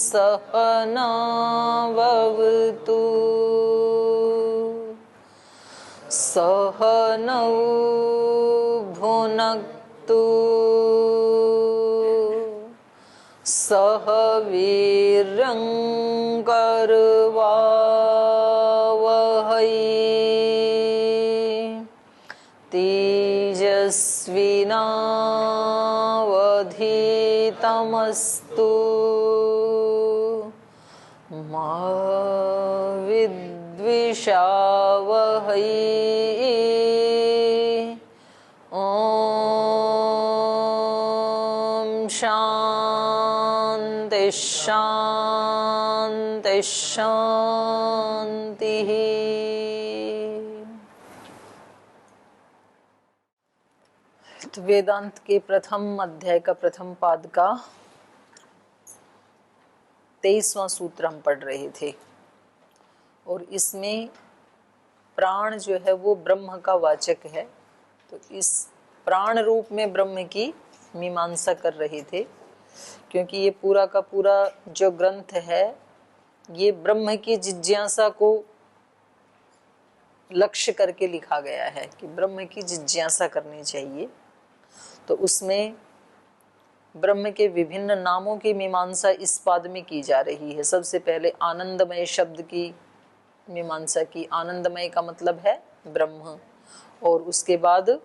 सहनावतु सहनौ भुनक्तु सह वीर्यं करवावहै तेजस्विनावधीतमस्तु मा विद्विषावहै। ॐ शान्ति शान्ति शान्तिः। तो वेदांत के प्रथम अध्याय का प्रथम पाद का 23वां सूत्र हम पढ़ रहे थे और इसमें प्राण जो है वो ब्रह्म का वाचक है। तो इस प्राण रूप में ब्रह्म की मीमांसा कर रहे थे, क्योंकि ये पूरा का पूरा जो ग्रंथ है ये ब्रह्म की जिज्ञासा को लक्ष्य करके लिखा गया है कि ब्रह्म की जिज्ञासा करनी चाहिए। तो उसमें ब्रह्म के विभिन्न नामों की मीमांसा इस पाद में की जा रही है। सबसे पहले आनंदमय शब्द की मीमांसा की। आनंदमय का मतलब है ब्रह्म, और उसके बाद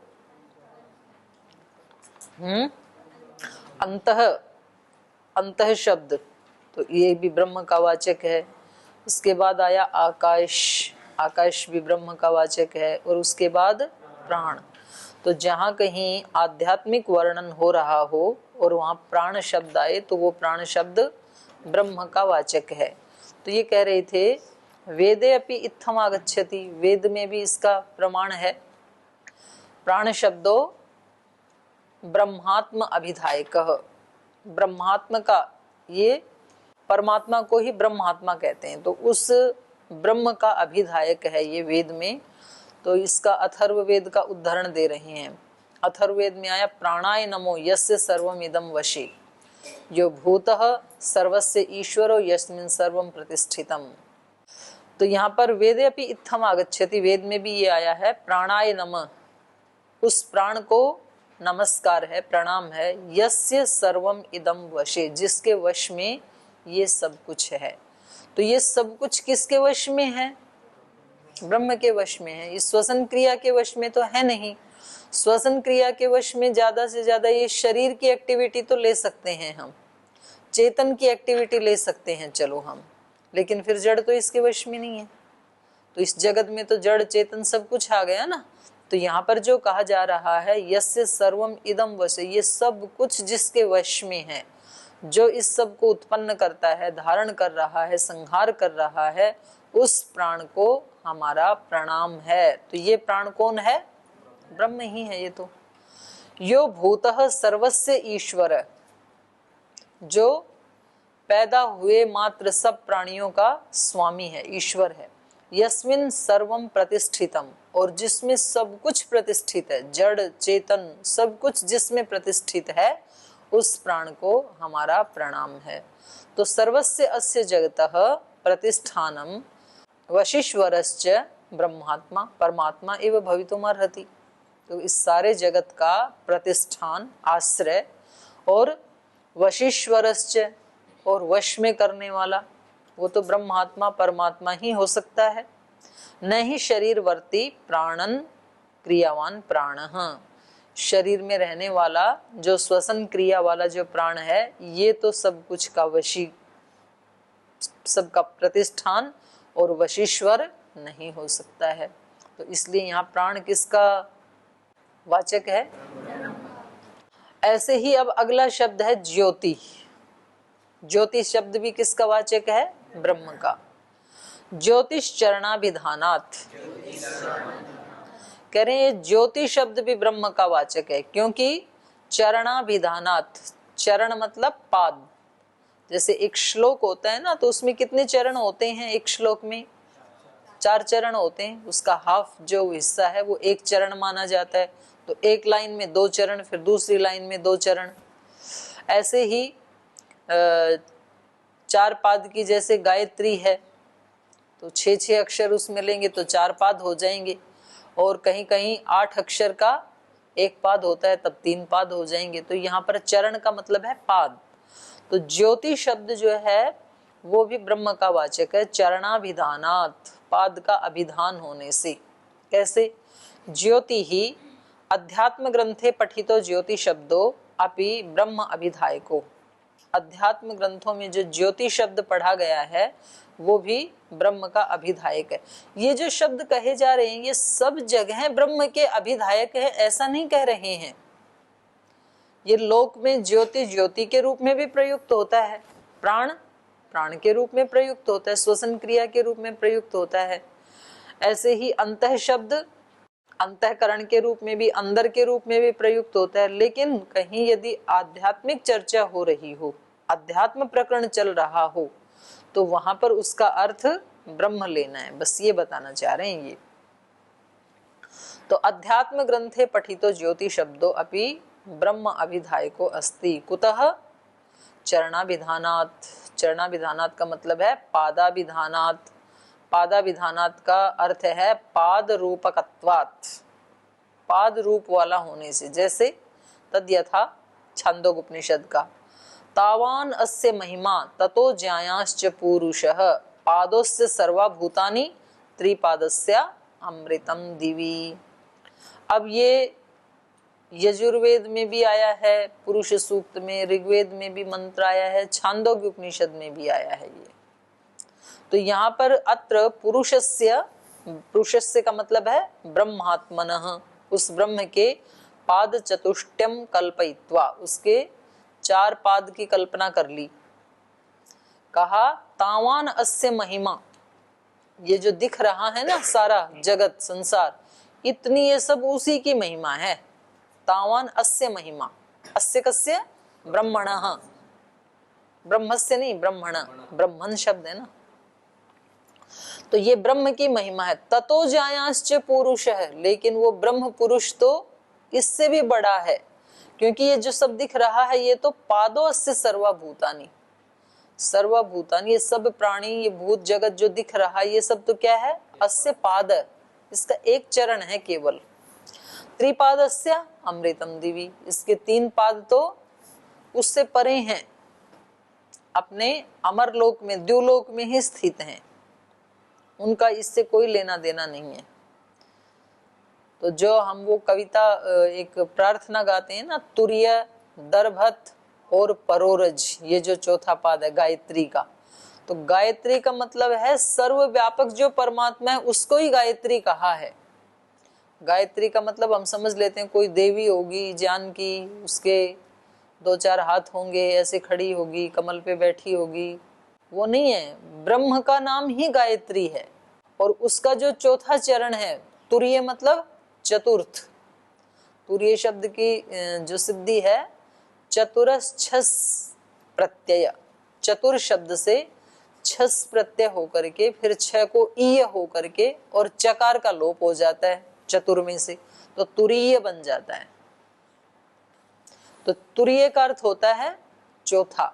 अंतः शब्द, तो ये भी ब्रह्म का वाचक है। उसके बाद आया आकाश, आकाश भी ब्रह्म का वाचक है। और उसके बाद प्राण। तो जहाँ कहीं आध्यात्मिक वर्णन हो रहा हो और वहाँ प्राण शब्द आए तो वो प्राण शब्द ब्रह्म का वाचक है। तो ये कह रहे थे वेदे अपि इत्थम आगच्छति, वेद में भी इसका प्रमाण है। प्राण शब्दो ब्रह्मात्म अभिधायकः, ब्रह्मात्म का, ये परमात्मा को ही ब्रह्मात्मा कहते हैं, तो उस ब्रह्म का अभिधायक है ये वेद में। तो इसका अथर्ववेद का उदाहरण दे रहे हैं। अथर्ववेद में आया प्राणाय नमो यस्य सर्वमिदं वशे यो भूतः सर्वस्य ईश्वरो यस्मिन् सर्वं प्रतिष्ठितम्। तो यहाँ पर वेदे अपि इत्थम आगच्छति, वेद में भी ये आया है प्राणाय नमः, उस प्राण को नमस्कार है, प्रणाम है। यस्य सर्वम इदम वशे, जिसके वश में ये सब कुछ है। तो ये सब कुछ किसके वश में है? ब्रह्म के वश में है। इस श्वसन क्रिया के वश में तो है नहीं। श्वसन क्रिया के वश में ज्यादा से ज्यादा ये शरीर की एक्टिविटी तो ले सकते हैं हम, चेतन की एक्टिविटी ले सकते हैं चलो हम, लेकिन फिर जड़ तो इसके वश में नहीं है। तो इस जगत में तो जड़ चेतन सब कुछ आ गया ना। तो यहाँ पर जो कहा जा रहा है यस्य सर्वम इदम वशे, ये सब कुछ जिसके वश में है, जो इस सब को उत्पन्न करता है, धारण कर रहा है, संहार कर रहा है, उस प्राण को हमारा प्रणाम है। तो ये प्राण कौन है? ब्रह्म ही है ये तो। यो भूतः सर्वस्य ईश्वर, जो पैदा हुए मात्र सब प्राणियों का स्वामी है, ईश्वर है। यस्मिन् सर्वम प्रतिष्ठितम, और जिसमें सब कुछ प्रतिष्ठित है, जड़ चेतन सब कुछ जिसमें प्रतिष्ठित है, उस प्राण को हमारा प्रणाम है। तो सर्वस्य अस्य जगतः प्रतिष्ठानम वशिष्वरश्च ब्रह्मात्मा परमात्मा एव भवितुमर्हति। तो इस सारे जगत का प्रतिष्ठान, आश्रय और वशिष्वरश्च, और वश में करने वाला, वो तो ब्रह्मात्मा परमात्मा ही हो सकता है। न ही शरीरवर्ती प्राणन क्रियावान प्राणः, शरीर में रहने वाला जो श्वसन क्रिया वाला जो प्राण है, ये तो सब कुछ का वशी, सबका प्रतिष्ठान और वशीश्वर नहीं हो सकता है। तो इसलिए यहाँ प्राण किसका वाचक है? ऐसे ही अब अगला शब्द है ज्योति। ज्योति शब्द भी किसका वाचक है? ब्रह्म का। ज्योतिष चरणाभिधानात्, कह रहे हैं ज्योति शब्द भी ब्रह्म का वाचक है, क्योंकि चरणाभिधानात्, चरण मतलब पाद। जैसे एक श्लोक होता है ना, तो उसमें कितने चरण होते हैं? एक श्लोक में 4 चरण होते हैं। उसका हाफ जो हिस्सा है वो एक चरण माना जाता है। तो एक लाइन में 2 चरण, फिर दूसरी लाइन में 2 चरण। ऐसे ही 4 पाद की जैसे गायत्री है तो 6 अक्षर उसमें लेंगे तो 4 पाद हो जाएंगे, और कहीं कहीं 8 अक्षर का 1 पाद होता है तब 3 पाद हो जाएंगे। तो यहाँ पर चरण का मतलब है पाद। तो ज्योति शब्द जो है वो भी ब्रह्म का वाचक है, चरणाभिधानात्, पाद का अभिधान होने से। कैसे? ज्योति ही अध्यात्म ग्रंथे पठितो ज्योति शब्दों अपि ब्रह्म अभिधायको। अध्यात्म ग्रंथों में जो ज्योति शब्द पढ़ा गया है वो भी ब्रह्म का अभिधायक है। ये जो शब्द कहे जा रहे हैं ये सब जगह ब्रह्म के अभिधायक है, ऐसा नहीं कह रहे हैं। ये लोक में ज्योति ज्योति के रूप में भी प्रयुक्त होता है, प्राण प्राण के रूप में प्रयुक्त होता है, श्वसन क्रिया के रूप में प्रयुक्त होता है। ऐसे ही अंतः शब्द अंतःकरण के रूप में भी, अंदर के रूप में भी प्रयुक्त होता है। लेकिन कहीं यदि आध्यात्मिक चर्चा हो रही हो, अध्यात्म प्रकरण चल रहा हो, तो वहां पर उसका अर्थ ब्रह्म लेना है, बस ये बताना चाह रहे हैं ये। तो अध्यात्म ग्रंथे पठितो ज्योति शब्दों अपि ब्रह्म अभिधायको अस्ति। कुतः? चरणाभिधानात्। चरणाभिधानात् का मतलब है पादाभिधानात्। पादाभिधानात् का अर्थ है पाद रूपकत्वात्, पाद रूप वाला होने से। जैसे तद यथा छांदोग्य उपनिषद का तावान अस्य महिमा ततो ज्यायांश्च पुरुषः पादोस्य सर्वभूतानि त्रिपादस्य अमृतम दिवी। अब ये यजुर्वेद में भी आया है, पुरुष सूक्त में, ऋग्वेद में भी मंत्र आया है, छांदोग्य उपनिषद में भी आया है ये। तो यहाँ पर अत्र पुरुषस्य का मतलब है ब्रह्मात्मनः, उस ब्रह्म के पाद चतुष्टयम कल्पयित्वा, उसके 4 पाद की कल्पना कर ली। कहा तावान अस्य महिमा, ये जो दिख रहा है ना सारा जगत संसार, इतनी ये सब उसी की महिमा है। तावान अस्य महिमा, अस्य कस्य? ब्रह्मणः, ब्रह्मस्य नहीं ब्रह्मण, ब्रह्मन शब्द है ना। तो ये ब्रह्म की महिमा है। ततो जायांश्च पुरुष है, लेकिन वो ब्रह्म पुरुष तो इससे भी बड़ा है, क्योंकि ये जो सब दिख रहा है ये तो पादो अस्य सर्वभूतानि, सर्वभूतानि, ये सब प्राणी, ये भूत जगत जो दिख रहा है ये सब तो क्या है? अस्य पाद, इसका एक चरण है केवल। त्रिपादस्य अमृतम दिवी, इसके 3 पाद तो उससे परे हैं, अपने अमर लोक में, द्युलोक में ही स्थित हैं, उनका इससे कोई लेना देना नहीं है। तो जो हम वो कविता एक प्रार्थना गाते हैं ना, तुर्य दर्भत और परोरज, ये जो चौथा पाद है गायत्री का, तो गायत्री का मतलब है सर्वव्यापक जो परमात्मा है उसको ही गायत्री कहा है। गायत्री का मतलब हम समझ लेते हैं कोई देवी होगी ज्ञान की, उसके 2-4 हाथ होंगे, ऐसे खड़ी होगी, कमल पे बैठी होगी, वो नहीं है। ब्रह्म का नाम ही गायत्री है, और उसका जो चौथा चरण है तुर्य मतलब चतुर्थ, तुर्य शब्द की जो सिद्धि है चतुरच्छस प्रत्यय, चतुर शब्द से छस प्रत्यय होकर के फिर 6 को ईय होकर के और चकार का लोप हो जाता है चतुर में से, तो तुरीय बन जाता है। तो तुरीय का अर्थ होता है चौथा,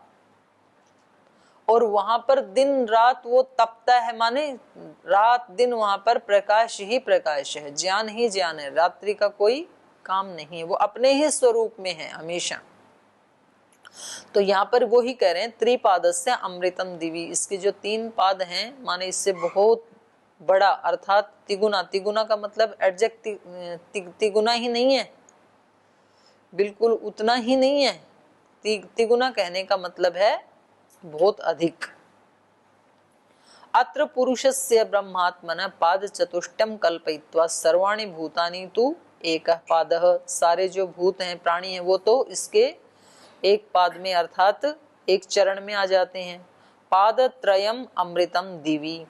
और वहां पर दिन रात वो तपता है, माने रात दिन वहां पर प्रकाश ही प्रकाश है, ज्ञान ही ज्ञान है, रात्रि का कोई काम नहीं है, वो अपने ही स्वरूप में है हमेशा। तो यहाँ पर वो ही कह रहे हैं त्रिपादस्य अमृतम दिवी, इसके जो 3 पाद हैं माने इससे बहुत बड़ा, अर्थात तिगुना, तिगुना का मतलब एडजेक्ट तिगुना ही नहीं है, बिल्कुल उतना ही नहीं है, तिगुना कहने का मतलब है बहुत अधिक। अत्र पुरुषस्य ब्रह्मात्मन पाद चतुष्टयम कल्पयित्वा सर्वाणि भूतानि तु एकः पादः, सारे जो भूत हैं प्राणी हैं वो तो इसके एक पाद में अर्थात एक चरण में आ जाते हैं। पाद त्रयम अमृतम दिवी,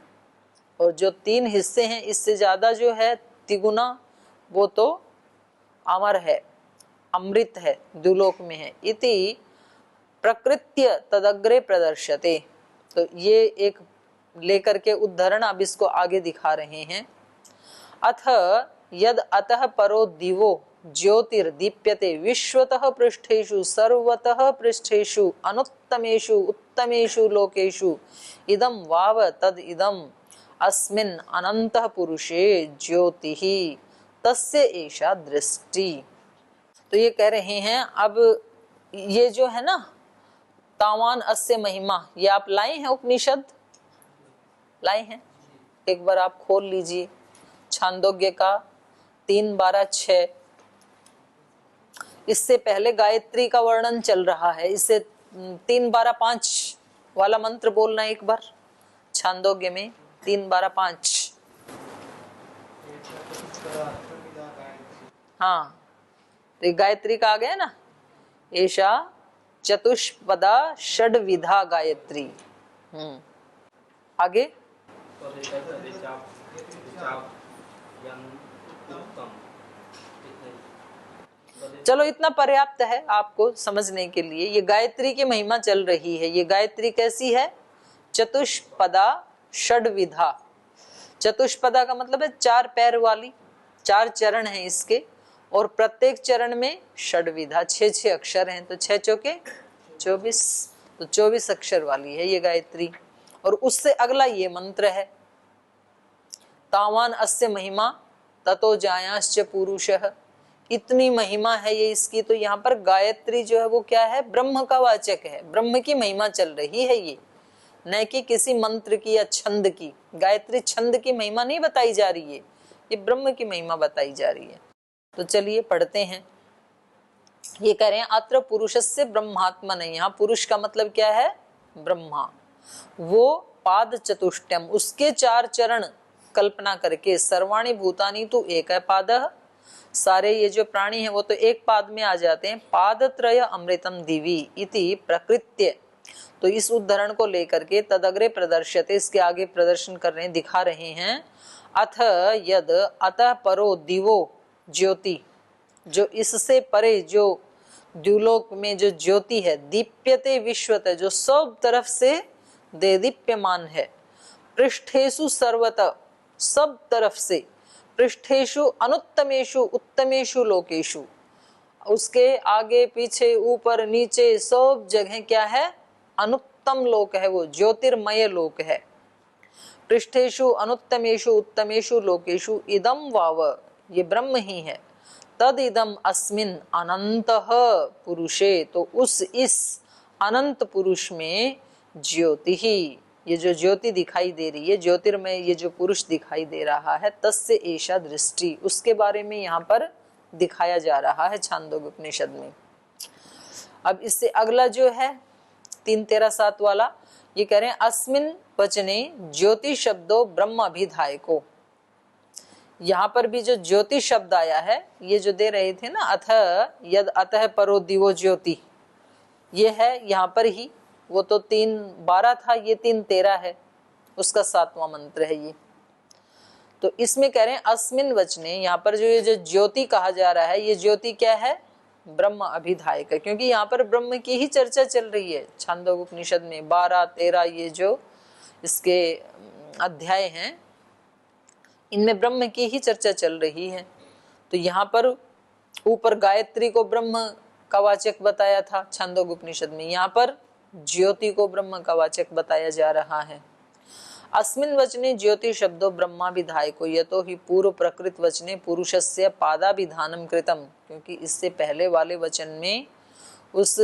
और जो 3 हिस्से हैं इससे ज्यादा जो है तिगुना वो तो अमर है, अमृत है, दुलोक में है। इति प्रकृत्य तदग्रे प्रदर्शते, तो ये एक लेकर के उदाहरण अब इसको आगे दिखा रहे हैं। अथ यद अतः परो दिवो ज्योतिर्दीप्यते विश्वतः पृष्ठेषु सर्वतः पृष्ठेषु अनुत्तमेषु उत्तमेषु लोकेषु इदं वाव तद इदं अस्मिन् अनंतः पुरुषे ज्योतिः तस्य एषा दृष्टि। तो ये कह रहे हैं, अब ये जो है ना तावान अस्य महिमा, ये आप लाए हैं, उपनिषद लाए हैं, एक बार आप खोल लीजिए छांदोग्य का 3:12-6। इससे पहले गायत्री का वर्णन चल रहा है, इससे 3:12-5 वाला मंत्र बोलना एक बार छांदोग्य में 3:12-5। हाँ, तो गायत्री का आ गया ना, एषा चतुष्पदा षड्विधा गायत्री। आगे चलो इतना पर्याप्त है आपको समझने के लिए। ये गायत्री की महिमा चल रही है। ये गायत्री कैसी है? चतुष्पदा षड्विधा। चतुष्पदा का मतलब है 4 पैर वाली, 4 चरण हैं इसके, और प्रत्येक चरण में षड्विधा 6 अक्षर हैं, तो 6 चौके 24, तो 24 अक्षर वाली है ये गायत्री। और उससे अगला ये मंत्र है, तावान अस्य महिमा ततो जायाश्च पुरुषः। इतनी महिमा है ये इसकी। तो यहाँ पर गायत्री जो है वो क्या है? ब्रह्म का वाचक है, ब्रह्म की महिमा चल रही है ये, न कि किसी मंत्र की या छंद की। गायत्री छंद की महिमा नहीं बताई जा रही है, ये ब्रह्म की महिमा बताई जा रही है। तो चलिए पढ़ते हैं। ये कह रहे हैं अत्र पुरुषस्य ब्रह्मात्मन। यहाँ पुरुष का मतलब क्या है? ब्रह्मा। वो पाद चतुष्टयम, उसके 4 चरण कल्पना करके, सर्वाणि भूतानि तु एक पादः, सारे ये जो प्राणी हैं वो तो एक पाद में आ जाते हैं। पादत्रय अमृतम दिवी इति प्रकृत्य। तो इस उद्धरण को लेकर के तदग्रे प्रदर्श्यते, इसके आगे प्रदर्शन कर रहे हैं, दिखा रहे हैं। अथ यद अतः परो दिवो ज्योति, जो इससे परे जो द्युलोक में जो ज्योति है, दीप्यते विश्वत, जो सब तरफ से देदीप्यमान है, पृष्ठेषु सर्वतः, सब तरफ से, पृष्ठेषु अनुत्तमेषु उत्तमेषु लोकेषु, उसके आगे पीछे ऊपर नीचे सब जगह क्या है? अनुत्तम लोक है, वो ज्योतिर्मय लोक है। पृष्ठेषु अनुत्तमेषु उत्तमेषु लोकेषु इदं वाव, ये ब्रह्म ही है। तद इदम अस्मिन अनंतः पुरुषे, तो उस इस अनंत पुरुष में ज्योति ही, ये जो ज्योति दिखाई दे रही है, ज्योतिर्मय ये जो पुरुष दिखाई दे रहा है, तस्य एषा दृष्टि, उसके बारे में यहाँ पर दिखाया जा रहा है छांदोग्य उपनिषद में। अब इससे अगला जो है 3:13-7 वाला, ये कह रहे हैं अस्मिन वचने ज्योति शब्दो ब्रह्म अभिधायको। यहाँ पर भी जो ज्योति शब्द आया है, ये जो दे रहे थे ना, अथ यद अतः परो दिवो ज्योति, ये है यहाँ पर ही। वो तो 3:12 था, ये 3:13 है, उसका 7वां मंत्र है ये। तो इसमें कह रहे हैं अस्मिन वचने, यहाँ पर जो ये जो ज्योति कहा जा रहा है, ये ज्योति क्या है? ब्रह्म अभिधायक है, क्योंकि यहाँ पर ब्रह्म की ही चर्चा चल रही है छांदोग्य उपनिषद में। 12-13 ये जो इसके अध्याय हैं, इनमें ब्रह्म की ही चर्चा चल रही है। तो यहाँ पर ऊपर गायत्री को ब्रह्म का वाचक बताया था छांदोग्य उपनिषद में, यहाँ पर ज्योति को ब्रह्म का वाचक बताया जा रहा है। अस्मिन वचने ज्योति शब्दो ब्रह्माभिधायको यतो ही पूर्व प्रकृत वचने पुरुषस्य पादाभिधानम कृतम, क्योंकि इससे पहले वाले वचन में उस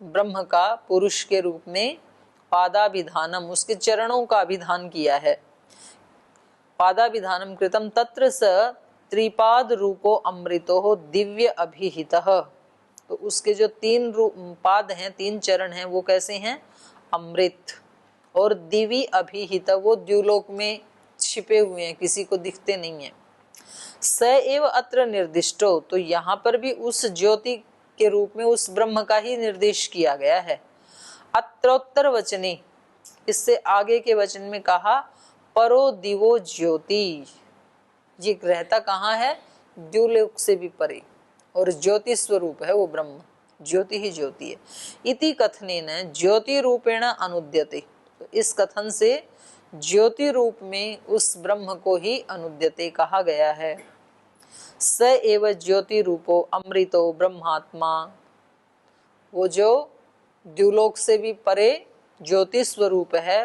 ब्रह्म का पुरुष के रूप में पादाभिधानम, उसके चरणों का अभिधान किया है। पादाभिधानम कृतम तत्र स त्रिपाद रूपो अमृतो दिव्य अभिहितः। तो उसके जो 3 पाद हैं, 3 चरण हैं, वो कैसे हैं? अमृत। और दिव्य अभिहित, वो द्युलोक में छिपे हुए हैं, किसी को दिखते नहीं है। स एव अत्र निर्दिष्टो, तो यहाँ पर भी उस ज्योति के रूप में उस ब्रह्म का ही निर्देश किया गया है। अत्रोत्तर वचने, इससे आगे के वचन में कहा परो दिवो ज्योति, ये रहता कहाँ है? द्युलोक से भी परे, और ज्योति स्वरूप है वो ब्रह्म, ज्योति ही ज्योति है। इति कथनेन ज्योति रूपेण अनुद्यते, तो इस कथन से ज्योति रूप में उस ब्रह्म को ही अनुद्यते कहा गया है। स एव ज्योति रूपो अमृतो ब्रह्मात्मा, वो जो द्युलोक से भी परे ज्योति स्वरूप है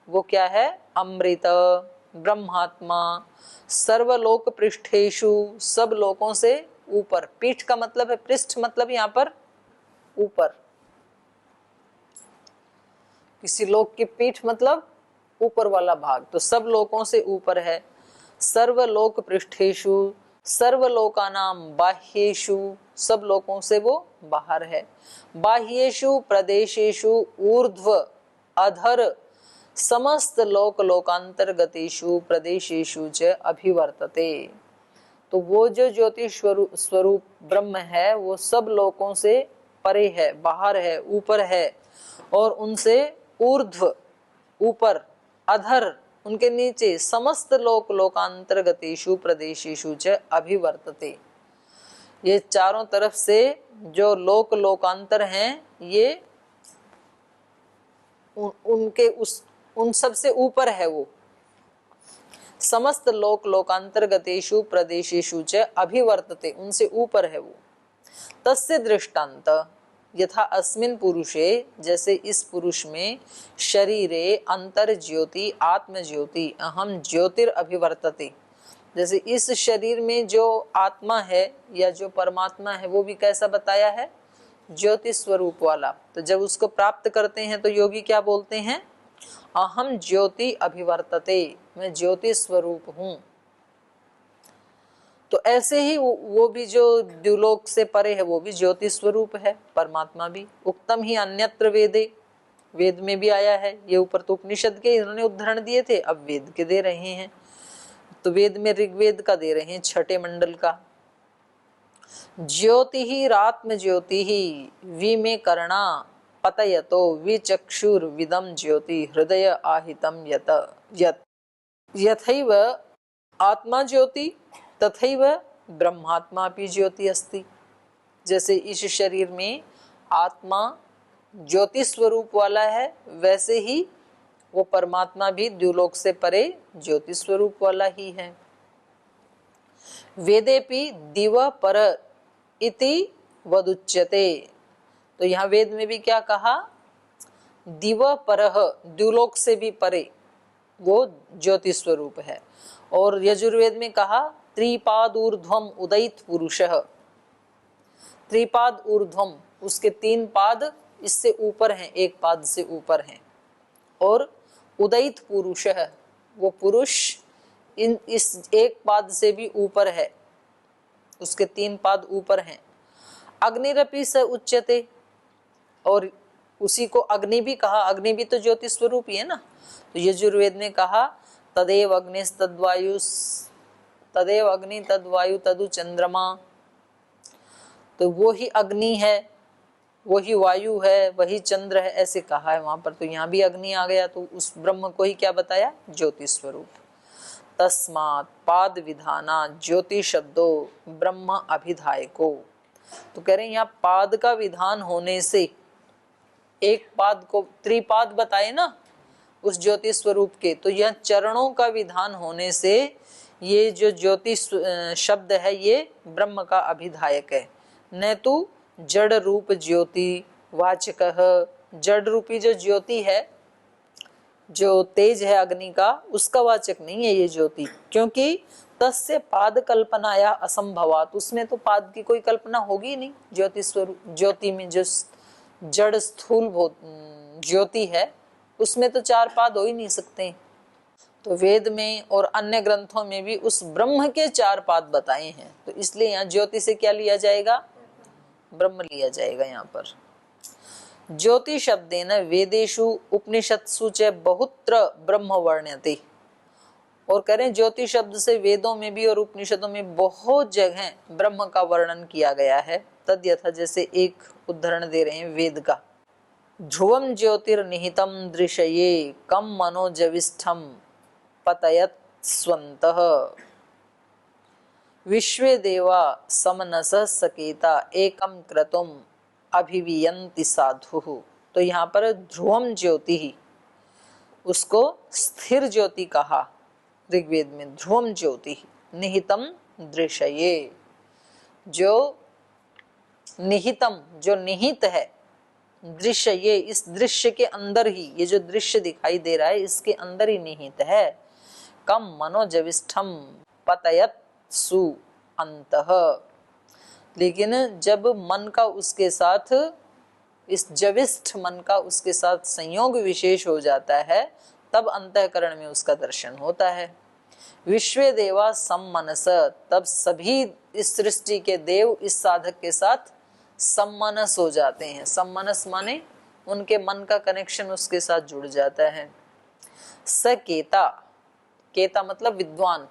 वो क्या है? अमृत ब्रह्मात्मा, सर्वलोक पृष्ठेषु, सब लोकों से ऊपर। पीठ का मतलब है पृष्ठ, मतलब यहाँ पर ऊपर। किसी लोक की पीठ मतलब ऊपर वाला भाग, तो सब लोकों से ऊपर है। सर्वलोक पृष्ठेषु, सर्वलोकानाम बाह्येषु, सब लोकों से वो बाहर है। बाह्येषु प्रदेशेषु ऊर्ध्व अधर समस्त लोक लोकांतर्गतेषु प्रदेशेषु च अभिवर्तते। तो वो जो ज्योति स्वरूप ब्रह्म है वो सब लोकों से परे है, बाहर है, ऊपर है, और उनसे ऊर्ध्व ऊपर, अधर उनके नीचे, समस्त लोक लोकांतर्गतेषु प्रदेशेषु च अभिवर्तते। ये चारों तरफ से जो लोक लोकांतर हैं ये उनके उन सब से ऊपर है वो। समस्त लोक लोकांतर्गतेषु प्रदेशेषु च अभिवर्तते, उनसे ऊपर है वो। तस्य दृष्टांत यथा अस्मिन् पुरुषे, जैसे इस पुरुष में, शरीरे अंतर ज्योति आत्म ज्योति अहम ज्योतिर अभिवर्तते, जैसे इस शरीर में जो आत्मा है या जो परमात्मा है वो भी कैसा बताया है? ज्योति स्वरूप वाला। तो जब उसको प्राप्त करते हैं तो योगी क्या बोलते हैं? अहम ज्योति अभिवर्तते, मैं ज्योति स्वरूप हूं। तो ऐसे ही वो भी जो द्युलोक से परे है वो भी ज्योति स्वरूप है, परमात्मा भी। उक्तम ही अन्यत्र वेदे, वेद में भी आया है। ये ऊपर तो उपनिषद के इन्होंने उदाहरण दिए थे, अब वेद के दे रहे हैं। तो वेद में ऋग्वेद का दे रहे हैं, छठे मंडल का। ज्योति ही रात्म ज्योति ही विमे कर्णा पतयतो विचक्षुर विदम ज्योति हृदय आहितम यत यथैव आत्मा ज्योति तथैव ब्रह्मात्मा भी ज्योति अस्ति। जैसे इस शरीर में आत्मा ज्योति स्वरूप वाला है, वैसे ही वो परमात्मा भी द्युलोक से परे ज्योति स्वरूप वाला ही है। वेदेपि दिव पर इति वदुच्यते, तो यहाँ वेद में भी क्या कहा? दिव परह, द्युलोक से भी परे वो ज्योति स्वरूप है। और यजुर्वेद में कहा त्रिपाद ऊर्ध्वम उदयित पुरुषः, त्रिपाद ऊर्ध्वम, उसके 3 पाद इससे ऊपर हैं, एक पाद से ऊपर हैं। और उदयित पुरुष है, वो पुरुष इस एक पाद से भी ऊपर है, उसके 3 पाद ऊपर हैं। अग्निरपि स उच्यते, और उसी को अग्नि भी कहा, अग्नि भी तो ज्योति स्वरूप ही है ना। तो यजुर्वेद ने कहा तदेव अग्निस्तद्वायु, तदेव अग्नि तद्वायु तदु चंद्रमा, तो वो ही अग्नि है, वही वायु है, वही चंद्र है, ऐसे कहा है वहां पर। तो यहाँ भी अग्नि आ गया, तो उस ब्रह्म को ही क्या बताया? ज्योति स्वरूप। तस्मात् पाद विधाना ज्योति शब्दो ब्रह्म अभिधायको, तो कह रहे हैं यहाँ पाद का विधान होने से, एक पाद को त्रिपाद बताए ना उस ज्योति स्वरूप के, तो यह चरणों का विधान होने से ये जो ज्योति शब्द है ये ब्रह्म का अभिधायक है। न तो जड़ रूप ज्योति वाचकः, जड़ रूपी जो ज्योति है, जो तेज है अग्नि का, उसका वाचक नहीं है ये ज्योति, क्योंकि तस्य पाद कल्पनाया असंभवात, उसमें तो पाद की कोई कल्पना होगी नहीं। ज्योति स्वरूप, ज्योति में जो जड़ स्थूल ज्योति है उसमें तो 4 पाद हो ही नहीं सकते। तो वेद में और अन्य ग्रंथों में भी उस ब्रह्म के 4 पाद बताए हैं, तो इसलिए यहाँ ज्योति से क्या लिया जाएगा? ब्रह्म लिया जाएगा। यहाँ पर ज्योति शब्देन वेदेषु उपनिषत्सु च बहुत्र ब्रह्म वर्ण्यते, और करें ज्योति शब्द से वेदों में भी और उपनिषदों में बहुत जगह ब्रह्म का वर्णन किया गया है। तद यथा, जैसे एक उदाहरण दे रहे हैं वेद का, ध्रुवम ज्योतिर्निहितम दृश्ये कम मनोजविष्ठम पतयत स्वन्तः विश्वे देवा समनसः सकेता एकम क्रतुम अभिवियन्ति साधु। तो यहाँ पर ध्रुवम ज्योति ही, उसको स्थिर ज्योति कहा ऋग्वेद में, ध्रुवम ज्योति निहितम दृश्ये, जो निहितम, जो निहित है, दृश्य, ये इस दृश्य के अंदर ही, ये जो दृश्य दिखाई दे रहा है इसके अंदर ही निहित है। कम मनोजविष्ठम पतयत सु अंतः, लेकिन जब मन का उसके साथ, इस जविष्ठ मन का उसके साथ संयोग विशेष हो जाता है, तब अंतःकरण में उसका दर्शन होता है। विश्वे देवा सम्मनस, तब सभी इस सृष्टि के देव इस साधक के साथ सम्मनस हो जाते हैं। सम्मनस माने उनके मन का कनेक्शन उसके साथ जुड़ जाता है। सकेता, केता मतलब विद्वान,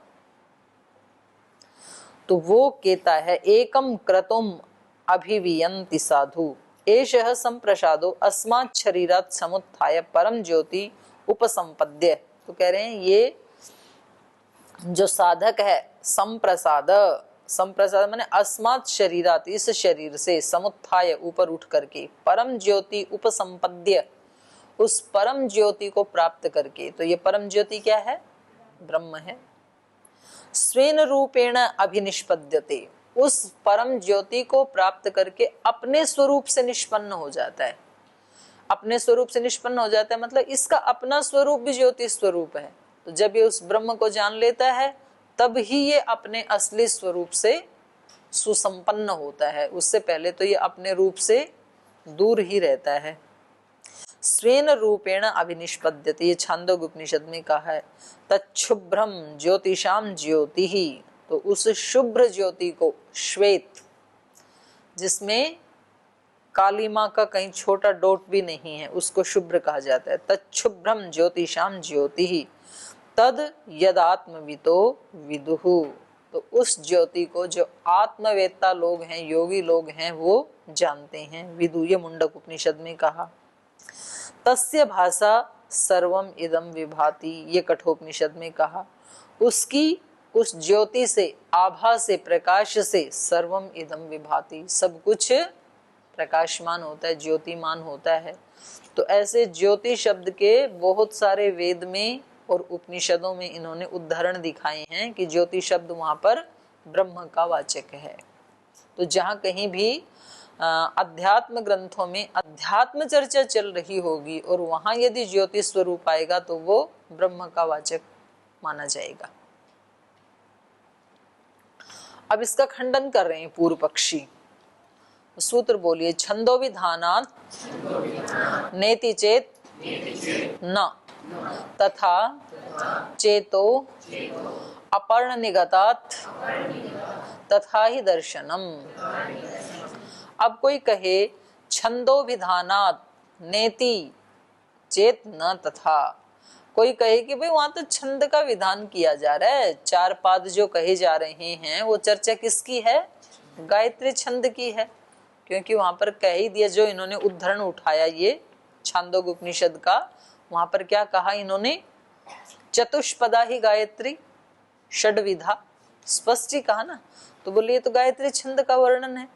तो वो केता है। एकम क्रतुम अभिवियन्ति साधु एषः संप्रसादो अस्मात् शरीरात् समुत्थाय परम ज्योति उपसंपद्य। तो कह रहे हैं ये जो साधक है, संप्रसाद, संप्रसाद माने अस्मात् शरीरात्, इस शरीर से, समुत्थाय ऊपर उठ करके, परम ज्योति उपसंपद्य, उस परम ज्योति को प्राप्त करके। तो ये परम ज्योति क्या है? ब्रह्म है। स्वेन रूपेण अभिनिष्पद्यते, उस परम ज्योति को प्राप्त करके अपने स्वरूप से निष्पन्न हो जाता है। अपने स्वरूप से निष्पन्न हो जाता है मतलब इसका अपना स्वरूप भी ज्योति स्वरूप है। तो जब ये उस ब्रह्म को जान लेता है तब ही ये अपने असली स्वरूप से सुसंपन्न होता है। उससे पहले तो ये अपने रूप से दूर ही रहता है। स्वेन रूपेण अभिनिष्पद्यते, ये छांदोग्य उपनिषद में कहा है। तच्छुभ्रम ज्योतिषाम ज्योति ही, तो उस शुभ्र ज्योति को, श्वेत जिसमें कालीमा का कहीं छोटा डॉट भी नहीं है, उसको शुभ्र कहा जाता है। तच्छुभ्रम ज्योतिषाम ज्योति ही तद यदात्मवितो विदुहु, तो उस ज्योति को जो आत्मवेत्ता लोग हैं, योगी लोग हैं, वो जानते हैं। विदु, ये मुंडक उपनिषद में कहा। तस्य भाषा सर्वम इदम विभाति, ये कठोपनिषद में कहा। उसकी, उस ज्योति से, आभा से, प्रकाश से सर्वम इदम विभाति, सब कुछ प्रकाशमान होता है, ज्योतिमान होता है। तो ऐसे ज्योति शब्द के बहुत सारे वेद में और उपनिषदों में इन्होंने उदाहरण दिखाए हैं कि ज्योति शब्द वहां पर ब्रह्म का वाचक है। तो जहां कहीं भी अध्यात्म ग्रंथों में अध्यात्म चर्चा चल रही होगी और वहां यदि ज्योति स्वरूप आएगा तो वो ब्रह्म का वाचक माना जाएगा। अब इसका खंडन कर रहे हैं पूर्व पक्षी। सूत्र बोलिए, छंदो विधानात् नेति चेत न तथा चेतो अपर्ण निगतात् तथा ही दर्शनम। अब कोई कहे छंदो विधानात् नेति चेत न तथा, कोई कहे कि भाई वहां तो छंद का विधान किया जा रहा है, चार पाद जो कहे जा रहे हैं वो चर्चा किसकी है? गायत्री छंद की है। क्योंकि वहां पर कह ही दिया, जो इन्होंने उदाहरण उठाया ये छांदोग्य उपनिषद का, वहां पर क्या कहा इन्होंने? चतुष्पदा ही गायत्री षड्विधा, स्पष्ट ही कहा ना। तो बोलिए तो गायत्री छंद का वर्णन है।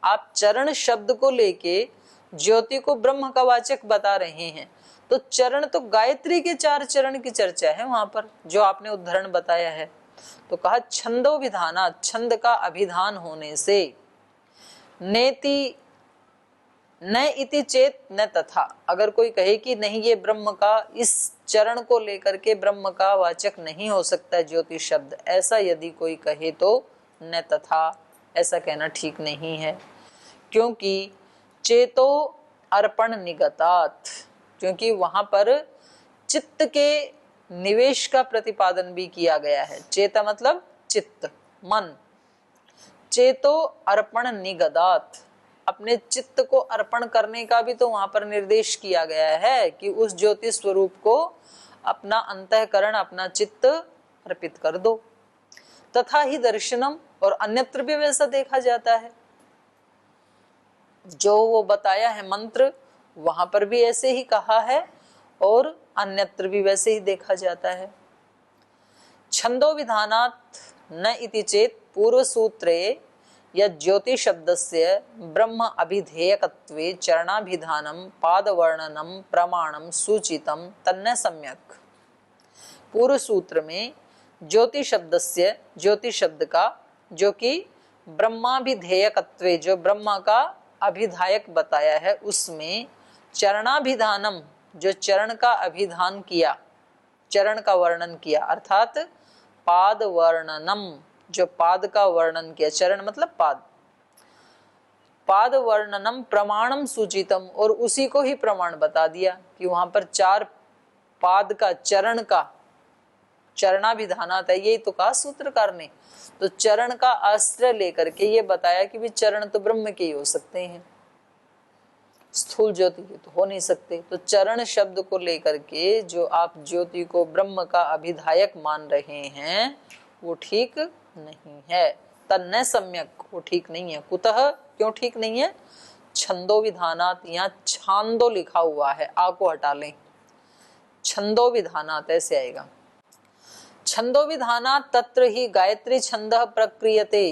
आप चरण शब्द को लेके ज्योति को ब्रह्म का वाचक बता रहे हैं, तो चरण तो गायत्री के 4 चरण की चर्चा है वहां पर, जो आपने उदाहरण बताया है। तो कहा छंदो विधाना, छंद का अभिधान होने से, नेति न इति चेत न तथा, अगर कोई कहे कि नहीं ये ब्रह्म का, इस चरण को लेकर के ब्रह्म का वाचक नहीं हो सकता ज्योति शब्द, ऐसा यदि कोई कहे तो न तथा, ऐसा कहना ठीक नहीं है। क्योंकि चेतो अर्पण निगतात्, क्योंकि वहां पर चित्त के निवेश का प्रतिपादन भी किया गया है। चेता मतलब चित्त, मन। चेतो अर्पण निगदात्, अपने चित्त को अर्पण करने का भी तो वहां पर निर्देश किया गया है कि उस ज्योति स्वरूप को अपना अंतःकरण, अपना चित्त अर्पित कर दो। तथा ही दर्शनम, और अन्यत्र भी वैसा देखा जाता है। जो वो बताया है मंत्र, वहां पर भी ऐसे ही कहा है और अन्यत्र भी वैसे ही देखा जाता है। छंदो विधानात् न इति चेत पूर्व सूत्रे यद ज्योति शब्दस्य ब्रह्म अभिधेयकत्वे चरणाभिधानम पादवर्णनम प्रमाणम सूचितम तन्न सम्यक। पूर्व सूत्र में ज्योति शब्दस्य, ज्योति शब्द का जो कि ब्रह्माभिधेयकत्वे, जो ब्रह्मा का अभिधायक बताया है, उसमें चरणाभिधानम, जो चरण का अभिधान किया, चरण का वर्णन किया, अर्थात पाद वर्णनम, जो पाद का वर्णन किया, चरण मतलब पाद, पाद वर्णनम प्रमाणम सूचितम, और उसी को ही प्रमाण बता दिया कि वहां पर 4 पाद का, चरण का, चरणाभिधानात है, यही तो कहा सूत्रकार ने। तो चरण का आश्रय लेकर के ये बताया कि भी चरण तो ब्रह्म के ही हो सकते हैं, स्थूल ज्योति के तो हो नहीं सकते। तो चरण शब्द को लेकर के जो आप ज्योति को ब्रह्म का अभिधायक मान रहे हैं वो ठीक नहीं है, तन्न सम्यक, वो ठीक नहीं है। कुतः, क्यों ठीक नहीं है? छंदो विधानात, यहाँ छांदो लिखा हुआ है, आ को हटा लें, छंदो विधानात ऐसे आएगा। छंदो विधानात तत्र ही गायत्री छंद प्रक्रियते,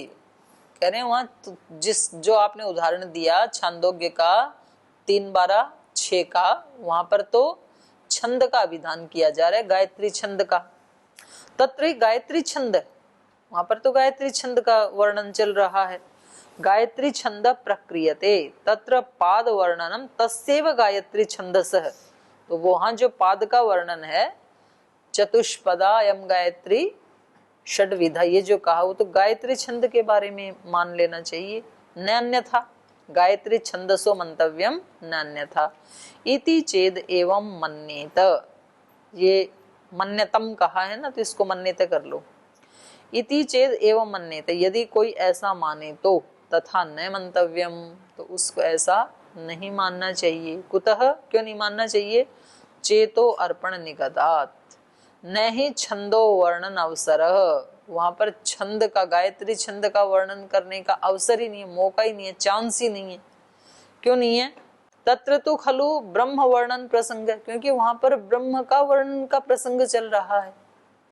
कह रहे हैं वहां जिस, जो आपने उदाहरण दिया छांदोग्य का 3-12-6 का, वहां पर तो छंद का विधान किया जा रहा है, गायत्री छंद का। तत्र ही गायत्री छंद, वहां पर तो गायत्री छंद का वर्णन चल रहा है। गायत्री छंद प्रक्रियते तत्र पाद वर्णनम तस्यैव गायत्री छंदसः, तो वहां जो पाद का वर्णन है, चतुष्पदा यम गायत्री षड्विधा, ये जो कहा वो तो गायत्री छंद के बारे में मान लेना चाहिए, न अन्यथा। गायत्री छंदसो मंतव्यम न अन्यथा। इति चेद एवं मन्येत, ये मन्यतम कहा है ना, तो इसको मन्यते कर लो। इति चेद एवं मन्यते, यदि कोई ऐसा माने तो, तथा न मंतव्यम, तो उसको ऐसा नहीं मानना चाहिए। कुतः, क्यों नहीं मानना चाहिए? चेतो अर्पण निगदात, न ही छंदो वर्णन अवसर, वहां पर छंद का, गायत्री छंद का वर्णन करने का अवसर ही नहीं है, मौका ही नहीं है, चांस ही नहीं है। क्यों नहीं है? तत्र तो खलु ब्रह्म वर्णन प्रसंग, क्योंकि वहां पर ब्रह्म का वर्णन का प्रसंग चल रहा है।